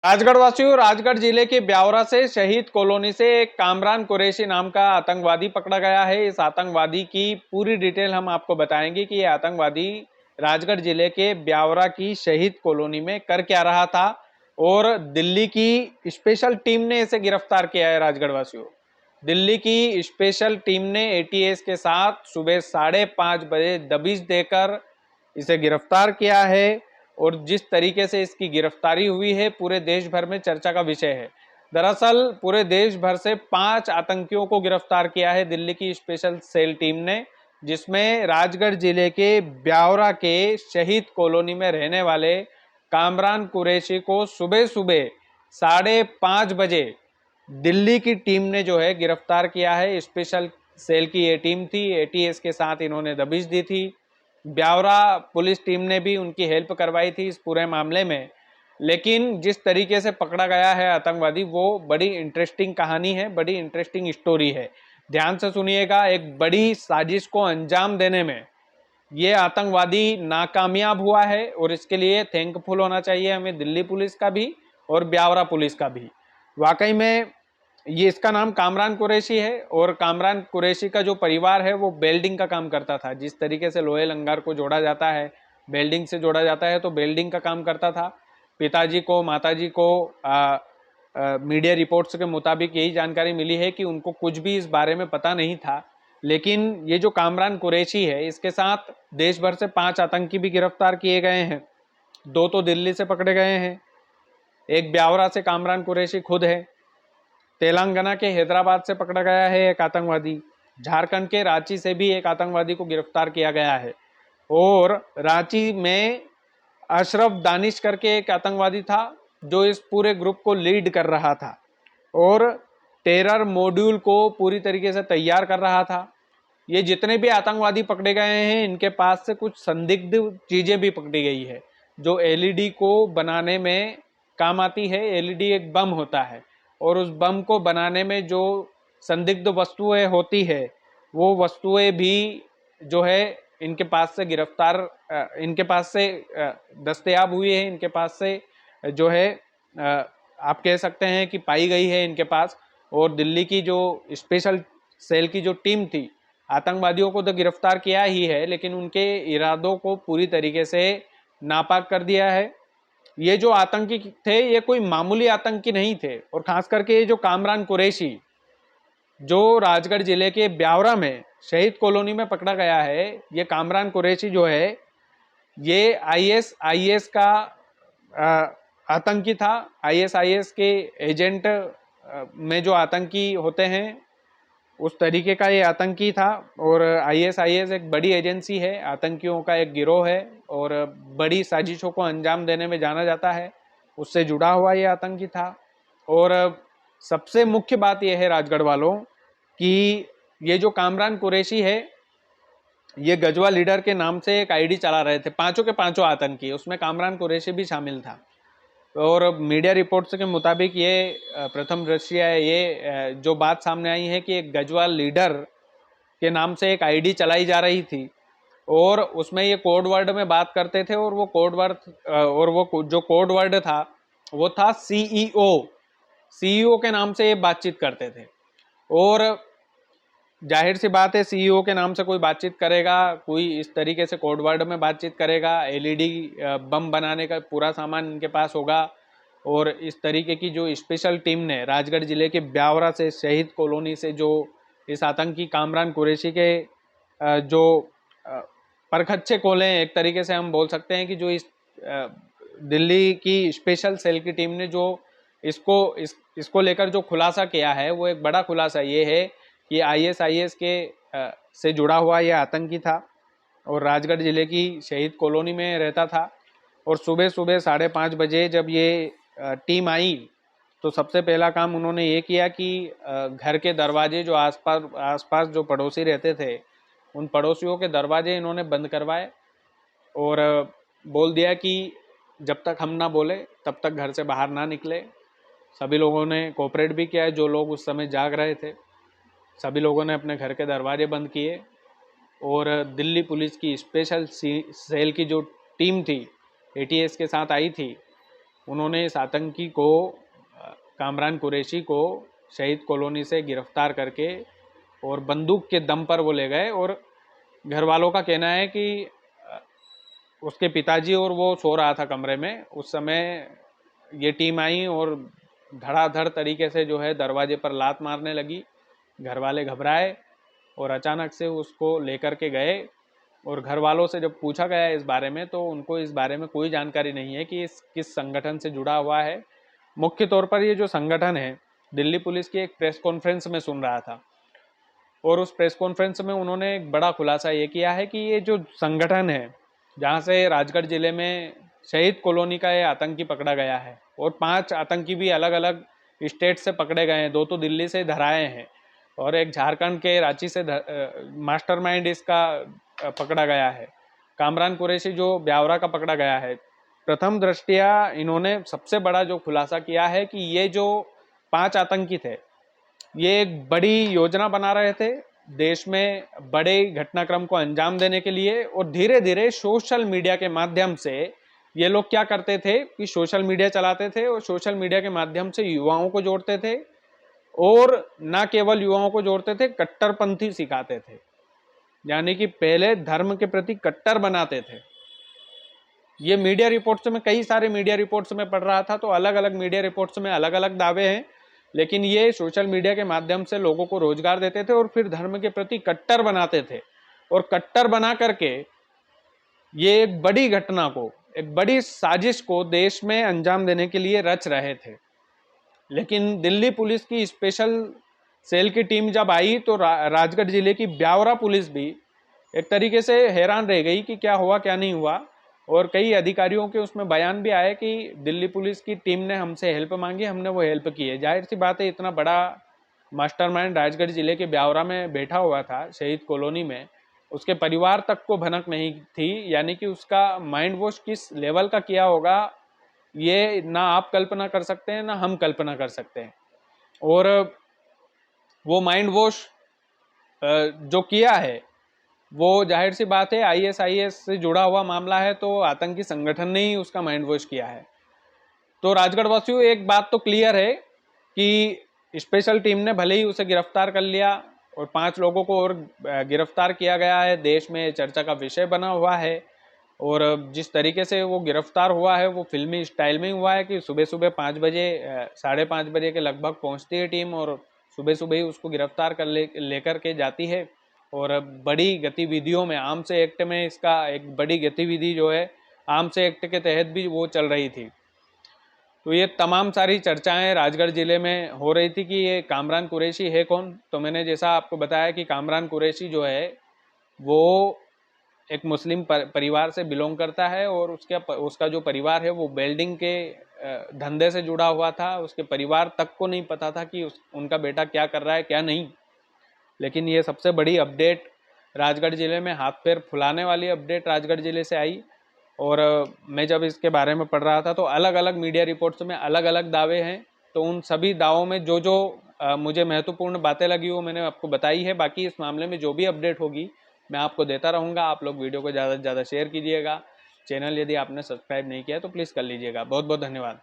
राजगढ़ वासियों, राजगढ़ जिले के ब्यावरा से शहीद कॉलोनी से एक कामरान कुरैशी नाम का आतंकवादी पकड़ा गया है। इस आतंकवादी की पूरी डिटेल हम आपको बताएंगे कि ये आतंकवादी राजगढ़ जिले के ब्यावरा की शहीद कॉलोनी में कर क्या रहा था और दिल्ली की स्पेशल टीम ने इसे गिरफ्तार किया है। राजगढ़ वासियों, दिल्ली की स्पेशल टीम ने एटीएस के साथ सुबह 5:30 बजे दबिश देकर इसे गिरफ्तार किया है और जिस तरीके से इसकी गिरफ्तारी हुई है पूरे देश भर में चर्चा का विषय है। दरअसल पूरे देश भर से 5 आतंकियों को गिरफ्तार किया है दिल्ली की स्पेशल सेल टीम ने, जिसमें राजगढ़ जिले के ब्यावरा के शहीद कॉलोनी में रहने वाले कामरान कुरैशी को सुबह सुबह 5:30 बजे दिल्ली की टीम ने जो है गिरफ्तार किया है। स्पेशल सेल की ये टीम थी, एटीएस के साथ इन्होंने दबिश दी थी। ब्यावरा पुलिस टीम ने भी उनकी हेल्प करवाई थी इस पूरे मामले में। लेकिन जिस तरीके से पकड़ा गया है आतंकवादी, वो बड़ी इंटरेस्टिंग कहानी है, बड़ी इंटरेस्टिंग स्टोरी है। ध्यान से सुनिएगा। एक बड़ी साजिश को अंजाम देने में ये आतंकवादी नाकामयाब हुआ है और इसके लिए थैंकफुल होना चाहिए हमें, दिल्ली पुलिस का भी और ब्यावरा पुलिस का भी। वाकई में ये इसका नाम कामरान कुरैशी है और कामरान कुरैशी का जो परिवार है वो बेल्डिंग का काम करता था। जिस तरीके से लोहे लंगर को जोड़ा जाता है, बेल्डिंग से जोड़ा जाता है, तो बेल्डिंग का काम करता था। पिताजी को, माताजी को मीडिया रिपोर्ट्स के मुताबिक यही जानकारी मिली है कि उनको कुछ भी इस बारे में पता नहीं था। लेकिन ये जो कामरान कुरैशी है, इसके साथ देश भर से 5 आतंकी भी गिरफ्तार किए गए हैं। 2 तो दिल्ली से पकड़े गए हैं, एक ब्यावरा से कामरान कुरैशी खुद है। तेलंगाना के हैदराबाद से पकड़ा गया है एक आतंकवादी। झारखंड के रांची से भी एक आतंकवादी को गिरफ्तार किया गया है और रांची में अशरफ दानिश करके एक आतंकवादी था जो इस पूरे ग्रुप को लीड कर रहा था और टेरर मॉड्यूल को पूरी तरीके से तैयार कर रहा था। ये जितने भी आतंकवादी पकड़े गए हैं, इनके पास से कुछ संदिग्ध चीजें भी पकड़ी गई है जो एलईडी को बनाने में काम आती है। एलईडी एक बम होता है और उस बम को बनाने में जो संदिग्ध वस्तुएं होती है, वो वस्तुएं भी जो है इनके पास से इनके पास से दस्तयाब हुई है। इनके पास से जो है आप कह सकते हैं कि पाई गई है इनके पास। और दिल्ली की जो स्पेशल सेल की जो टीम थी, आतंकवादियों को तो गिरफ्तार किया ही है, लेकिन उनके इरादों को पूरी तरीके से नापाक कर दिया है। ये जो आतंकी थे, ये कोई मामूली आतंकी नहीं थे। और खास करके ये जो कामरान कुरैशी जो राजगढ़ जिले के ब्यावरा में शहीद कॉलोनी में पकड़ा गया है, ये कामरान कुरैशी जो है ये आईएस का आतंकी था। आईएस के एजेंट में जो आतंकी होते हैं उस तरीके का ये आतंकी था। और आईएस एक बड़ी एजेंसी है, आतंकियों का एक गिरोह है और बड़ी साजिशों को अंजाम देने में जाना जाता है। उससे जुड़ा हुआ ये आतंकी था। और सबसे मुख्य बात यह है राजगढ़ वालों कि ये जो कामरान कुरैशी है, ये गजवा लीडर के नाम से एक आईडी चला रहे थे। पांचों के पांचों आतंकी, उसमें कामरान कुरैशी भी शामिल था। और मीडिया रिपोर्ट्स के मुताबिक ये प्रथम दृष्टया ये जो बात सामने आई है कि एक गजवाल लीडर के नाम से एक आईडी चलाई जा रही थी और उसमें ये कोड वर्ड में बात करते थे और वो कोड वर्ड और वो जो कोड वर्ड था वो था सीईओ के नाम से ये बातचीत करते थे। और जाहिर सी बात है, सीईओ के नाम से कोई बातचीत करेगा, कोई इस तरीके से कोड वर्ड में बातचीत करेगा, एलईडी बम बनाने का पूरा सामान इनके पास होगा। और इस तरीके की जो स्पेशल टीम ने राजगढ़ जिले के ब्यावरा से शहीद कॉलोनी से जो इस आतंकी कामरान कुरैशी के जो परखच्चे खोले हैं, एक तरीके से हम बोल सकते हैं कि जो इस दिल्ली की स्पेशल सेल की टीम ने जो इसको लेकर जो खुलासा किया है, वो एक बड़ा खुलासा ये है कि आईएस के से जुड़ा हुआ ये आतंकी था और राजगढ़ जिले की शहीद कॉलोनी में रहता था। और सुबह सुबह 5:30 बजे जब ये टीम आई तो सबसे पहला काम उन्होंने ये किया कि घर के दरवाजे जो आसपास जो पड़ोसी रहते थे, उन पड़ोसियों के दरवाजे इन्होंने बंद करवाए और बोल दिया कि जब तक हम ना बोले तब तक घर से बाहर ना निकले। सभी लोगों ने कोऑपरेट भी किया है, जो लोग उस समय जाग रहे थे सभी लोगों ने अपने घर के दरवाजे बंद किए। और दिल्ली पुलिस की स्पेशल सेल की जो टीम थी, एटीएस के साथ आई थी, उन्होंने इस आतंकी को, कामरान कुरैशी को, शहीद कॉलोनी से गिरफ्तार करके और बंदूक के दम पर वो ले गए। और घर वालों का कहना है कि उसके पिताजी और वो सो रहा था कमरे में, उस समय ये टीम आई और धड़ाधड़ तरीके से जो है दरवाजे पर लात मारने लगी। घर वाले घबराए और अचानक से उसको लेकर के गए। और घर वालों से जब पूछा गया इस बारे में तो उनको इस बारे में कोई जानकारी नहीं है कि इस किस संगठन से जुड़ा हुआ है। मुख्य तौर पर ये जो संगठन है, दिल्ली पुलिस की एक प्रेस कॉन्फ्रेंस में सुन रहा था और उस प्रेस कॉन्फ्रेंस में उन्होंने एक बड़ा खुलासा ये किया है कि ये जो संगठन है जहाँ से राजगढ़ जिले में शहीद कॉलोनी का ये आतंकी पकड़ा गया है और 5 आतंकी भी अलग अलग स्टेट से पकड़े गए हैं, 2 तो दिल्ली से धराए हैं और एक झारखंड के रांची से मास्टरमाइंड इसका पकड़ा गया है। कामरान कुरैशी जो ब्यावरा का पकड़ा गया है, प्रथम दृष्टया इन्होंने सबसे बड़ा जो खुलासा किया है कि ये जो 5 आतंकी थे ये एक बड़ी योजना बना रहे थे देश में बड़े घटनाक्रम को अंजाम देने के लिए। और धीरे धीरे सोशल मीडिया के माध्यम से ये लोग क्या करते थे कि सोशल मीडिया चलाते थे और सोशल मीडिया के माध्यम से युवाओं को जोड़ते थे और न केवल युवाओं को जोड़ते थे, कट्टरपंथी सिखाते थे, यानी कि पहले धर्म के प्रति कट्टर बनाते थे। ये मीडिया रिपोर्ट्स में, कई सारे मीडिया रिपोर्ट्स में पढ़ रहा था तो अलग अलग मीडिया रिपोर्ट्स में अलग अलग दावे हैं, लेकिन ये सोशल मीडिया के माध्यम से लोगों को रोजगार देते थे और फिर धर्म के प्रति कट्टर बनाते थे और कट्टर बना करके ये एक बड़ी घटना को, एक बड़ी साजिश को देश में अंजाम देने के लिए रच रहे थे। लेकिन दिल्ली पुलिस की स्पेशल सेल की टीम जब आई तो राजगढ़ जिले की ब्यावरा पुलिस भी एक तरीके से हैरान रह गई कि क्या हुआ क्या नहीं हुआ। और कई अधिकारियों के उसमें बयान भी आए कि दिल्ली पुलिस की टीम ने हमसे हेल्प मांगी, हमने वो हेल्प की है। जाहिर सी बात है, इतना बड़ा मास्टरमाइंड राजगढ़ जिले के ब्यावरा में बैठा हुआ था शहीद कॉलोनी में, उसके परिवार तक को भनक नहीं थी, यानी कि उसका माइंड वॉश किस लेवल का किया होगा ये ना आप कल्पना कर सकते हैं ना हम कल्पना कर सकते हैं। और वो माइंड वॉश जो किया है वो जाहिर सी बात है आईएसआईएस से जुड़ा हुआ मामला है तो आतंकी संगठन ने ही उसका माइंड वॉश किया है। तो राजगढ़ वासियों, एक बात तो क्लियर है कि स्पेशल टीम ने भले ही उसे गिरफ्तार कर लिया और 5 लोगों को और गिरफ्तार किया गया है, देश में चर्चा का विषय बना हुआ है। और जिस तरीके से वो गिरफ्तार हुआ है वो फिल्मी स्टाइल में हुआ है कि सुबह सुबह 5 बजे, 5:30 बजे के लगभग पहुंचती है टीम और सुबह सुबह ही उसको गिरफ्तार कर लेकर के जाती है। और बड़ी गतिविधियों में, आर्म्स एक्ट में इसका एक बड़ी गतिविधि जो है आर्म्स एक्ट के तहत भी वो चल रही थी। तो ये तमाम सारी चर्चाएं राजगढ़ जिले में हो रही थी कि ये कामरान कुरैशी है कौन। तो मैंने जैसा आपको बताया कि कामरान कुरैशी जो है वो एक मुस्लिम परिवार से बिलोंग करता है और उसका जो परिवार है वो वेल्डिंग के धंधे से जुड़ा हुआ था। उसके परिवार तक को नहीं पता था कि उनका बेटा क्या कर रहा है क्या नहीं। लेकिन ये सबसे बड़ी अपडेट राजगढ़ जिले में, हाथ पैर फुलाने वाली अपडेट राजगढ़ जिले से आई। और मैं जब इसके बारे में पढ़ रहा था तो अलग अलग मीडिया रिपोर्ट्स में अलग अलग दावे हैं। तो उन सभी दावों में जो जो मुझे महत्वपूर्ण बातें लगी वो मैंने आपको बताई है। बाकी इस मामले में जो भी अपडेट होगी मैं आपको देता रहूँगा। आप लोग वीडियो को ज़्यादा से ज़्यादा शेयर कीजिएगा। चैनल यदि आपने सब्सक्राइब नहीं किया तो प्लीज़ कर लीजिएगा। बहुत बहुत धन्यवाद।